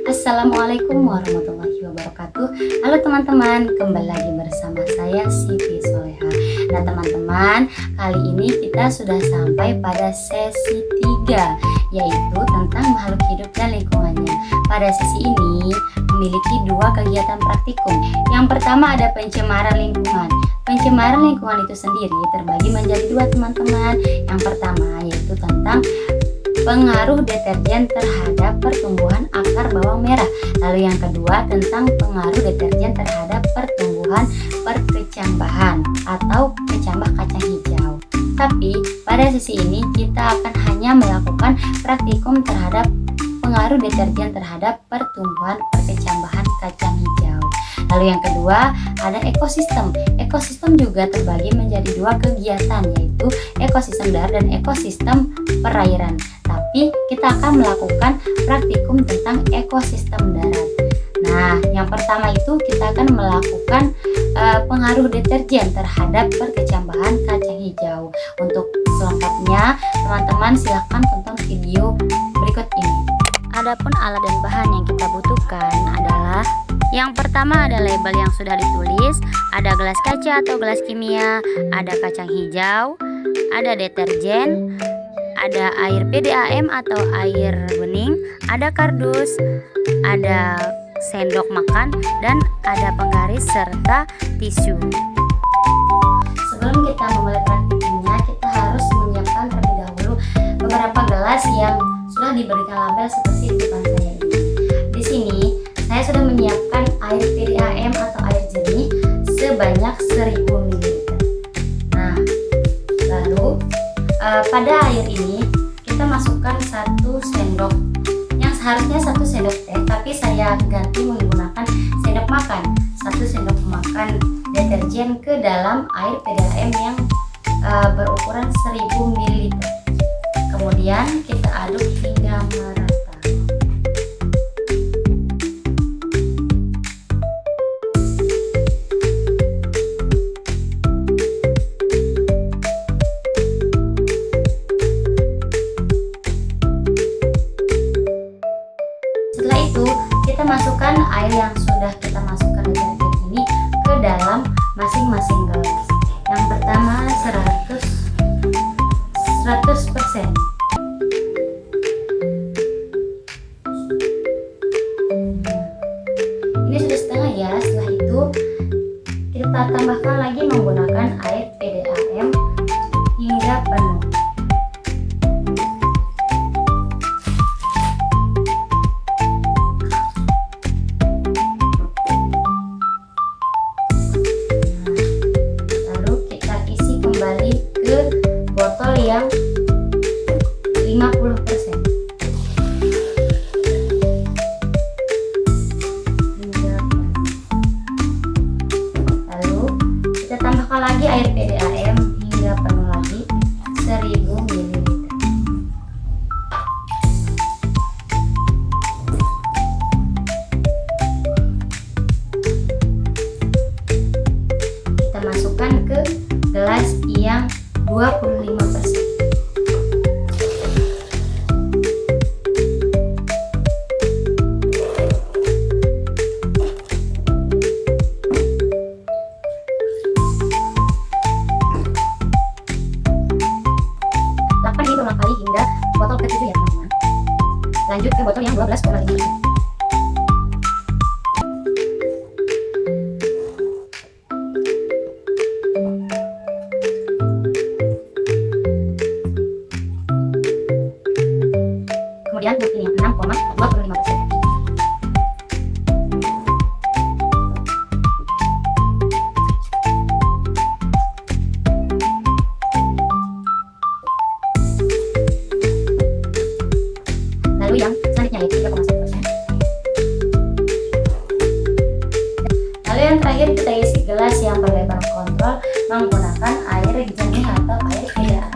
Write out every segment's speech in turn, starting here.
Assalamualaikum warahmatullahi wabarakatuh. Halo teman-teman, kembali lagi bersama saya Siti Soleha. Nah teman-teman, kali ini kita sudah sampai pada sesi 3, yaitu tentang makhluk hidup dan lingkungannya. Pada sesi ini memiliki 2 kegiatan praktikum. Yang pertama ada pencemaran lingkungan. Pencemaran lingkungan itu sendiri terbagi menjadi 2 teman-teman. Yang pertama yaitu tentang pengaruh deterjen terhadap pertumbuhan akar bawang merah. Lalu yang kedua tentang pengaruh deterjen terhadap pertumbuhan perkecambahan atau kecambah kacang hijau. Tapi pada sesi ini kita akan hanya melakukan praktikum terhadap pengaruh deterjen terhadap pertumbuhan perkecambahan kacang hijau. Lalu yang kedua ada ekosistem. Ekosistem juga terbagi menjadi 2 kegiatan, yaitu ekosistem darat dan ekosistem perairan. Tapi kita akan melakukan praktikum tentang ekosistem darat. Nah, yang pertama itu kita akan melakukan pengaruh deterjen terhadap perkecambahan kacang hijau. Untuk selengkapnya, teman-teman silahkan tonton video berikut ini. Adapun alat dan bahan yang kita butuhkan adalah yang pertama ada label yang sudah ditulis, ada gelas kaca atau gelas kimia, ada kacang hijau, ada deterjen, ada air PDAM atau air bening, ada kardus, ada sendok makan, dan ada penggaris serta tisu. Sebelum kita memulai praktiknya, kita harus menyiapkan terlebih dahulu beberapa gelas yang sudah diberikan label seperti di depan saya ini. Di sini saya sudah menyiapkan air PDAM atau air jernih sebanyak 1000 ml. Nah, lalu pada air ini kita masukkan 1 sendok, yang seharusnya 1 sendok teh, tapi saya ganti menggunakan sendok makan, 1 sendok makan deterjen ke dalam air PDAM yang berukuran 1000 ml. Kemudian kita aduk hingga merata. Setelah itu kita masukkan air yang sudah kita masukkan deterjen ini ke dalam masing-masing gelas. Yang pertama 100%. Ini sudah setengah ya. Setelah itu kita tambahkan lagi menggunakan air PDAM hingga penuh. Lalu kita isi kembali ke botol yang 50%. Lalu kita tambahkan lagi air PDAM hingga penuh lagi 1000 ml. Kita masukkan ke gelas yang 25%. Berulang kali hingga botol ke-7 ya teman-teman. Lanjut ke botol yang 12,5%. Kemudian mungkin yang 6,25%. Lalu yang selanjutnya yaitu 3,1%. Lalu yang terakhir kita isi gelas yang berlebar kontrol menggunakan air jernih atau air PDAM.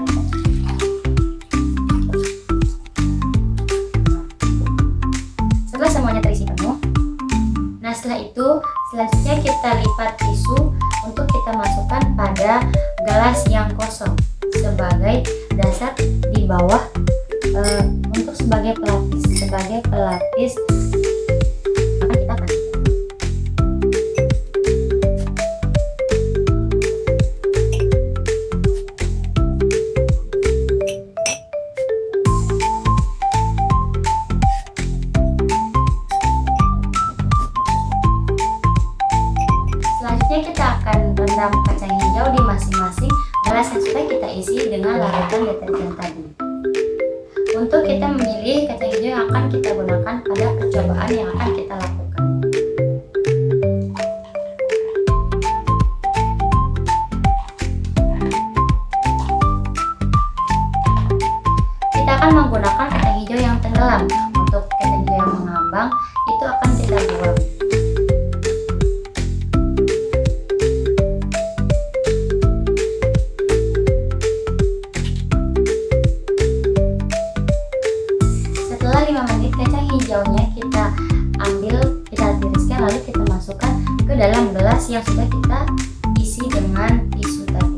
Setelah semuanya terisi penuh, nah setelah itu selanjutnya kita lipat tisu untuk kita masukkan pada gelas yang kosong sebagai dasar di bawah untuk sebagai pelapis hijau di masing-masing gelas yang sudah kita isi dengan larutan deterjen tadi. Untuk kita memilih kacang hijau yang akan kita gunakan pada percobaan yang akan kita lakukan. Kita akan menggunakan kacang hijau yang tenggelam. Untuk kacang hijau yang mengambang itu akan kita buang. Setelah 5 menit kacang hijaunya kita ambil, kita tiriskan, lalu kita masukkan ke dalam gelas yang sudah kita isi dengan tisu tadi.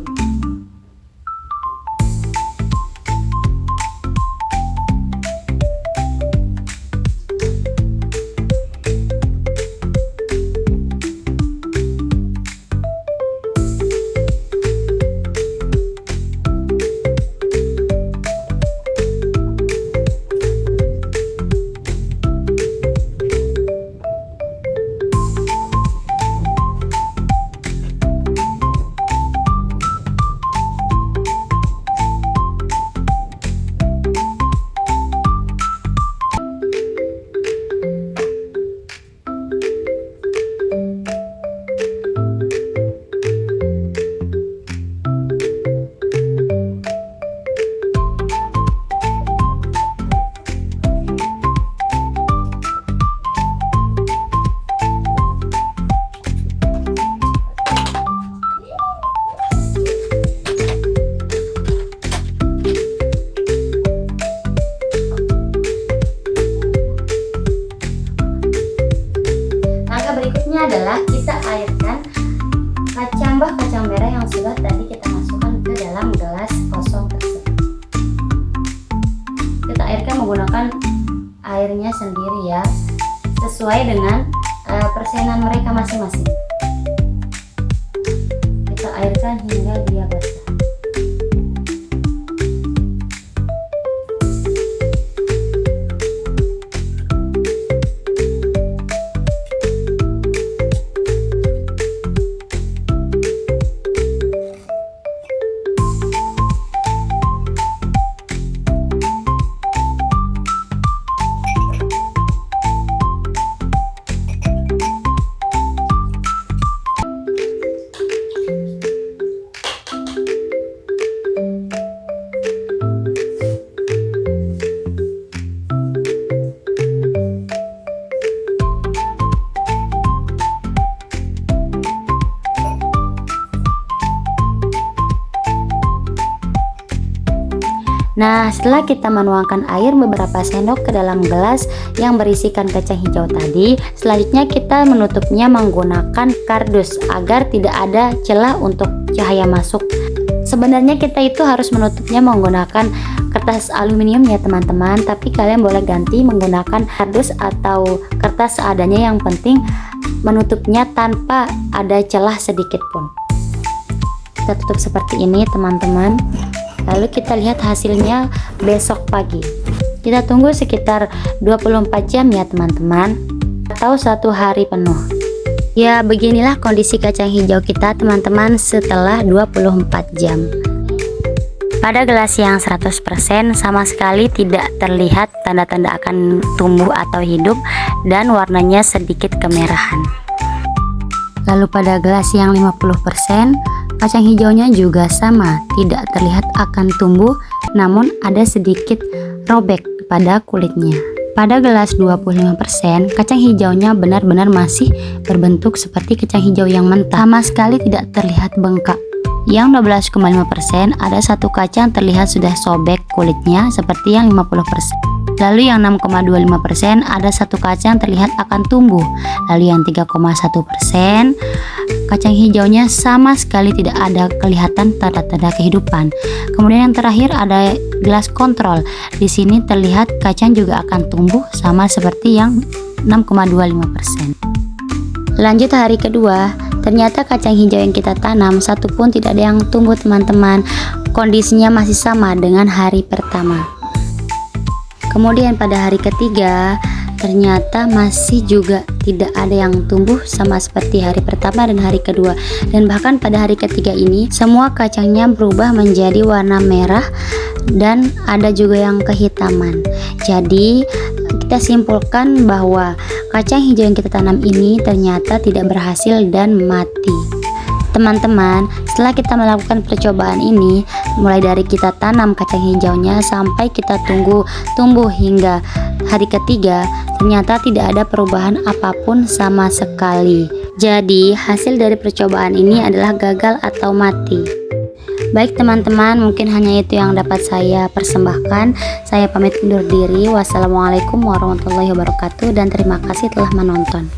Berikutnya adalah kita airkan kacang merah yang sudah tadi kita masukkan ke dalam gelas kosong tersebut. Kita airkan menggunakan airnya sendiri ya, sesuai dengan persenan mereka masing-masing. Kita airkan hingga dia basah. Nah, setelah kita menuangkan air beberapa sendok ke dalam gelas yang berisikan kacang hijau tadi, selanjutnya kita menutupnya menggunakan kardus agar tidak ada celah untuk cahaya masuk. Sebenarnya kita itu harus menutupnya menggunakan kertas aluminium ya teman-teman, tapi kalian boleh ganti menggunakan kardus atau kertas seadanya, yang penting menutupnya tanpa ada celah sedikit pun. Kita tutup seperti ini teman-teman. Lalu kita lihat hasilnya besok pagi. Kita tunggu sekitar 24 jam ya teman-teman, atau 1 hari penuh. Ya, beginilah kondisi kacang hijau kita teman-teman setelah 24 jam. Pada gelas yang 100% sama sekali tidak terlihat tanda-tanda akan tumbuh atau hidup, dan warnanya sedikit kemerahan. Lalu pada gelas yang 50%, kacang hijaunya juga sama, tidak terlihat akan tumbuh, namun ada sedikit robek pada kulitnya. Pada gelas 25%, kacang hijaunya benar-benar masih berbentuk seperti kacang hijau yang mentah, sama sekali tidak terlihat bengkak. Yang 12,5% ada satu kacang terlihat sudah sobek kulitnya seperti yang 50%. Lalu yang 6,25% ada satu kacang terlihat akan tumbuh. Lalu yang 3,1% kacang hijaunya sama sekali tidak ada kelihatan tanda-tanda kehidupan. Kemudian yang terakhir ada gelas kontrol. Di sini terlihat kacang juga akan tumbuh sama seperti yang 6,25%. Lanjut hari kedua, ternyata kacang hijau yang kita tanam satu pun tidak ada yang tumbuh teman-teman. Kondisinya masih sama dengan hari pertama. Kemudian pada hari ketiga, ternyata masih juga tidak ada yang tumbuh sama seperti hari pertama dan hari kedua, dan bahkan pada hari ketiga ini semua kacangnya berubah menjadi warna merah dan ada juga yang kehitaman. Jadi kita simpulkan bahwa kacang hijau yang kita tanam ini ternyata tidak berhasil dan mati. Teman-teman, setelah kita melakukan percobaan ini, mulai dari kita tanam kacang hijaunya sampai kita tunggu tumbuh hingga hari ketiga, ternyata tidak ada perubahan apapun sama sekali. Jadi hasil dari percobaan ini adalah gagal atau mati. Baik teman-teman, mungkin hanya itu yang dapat saya persembahkan. Saya pamit undur diri. Wassalamualaikum warahmatullahi wabarakatuh dan terima kasih telah menonton.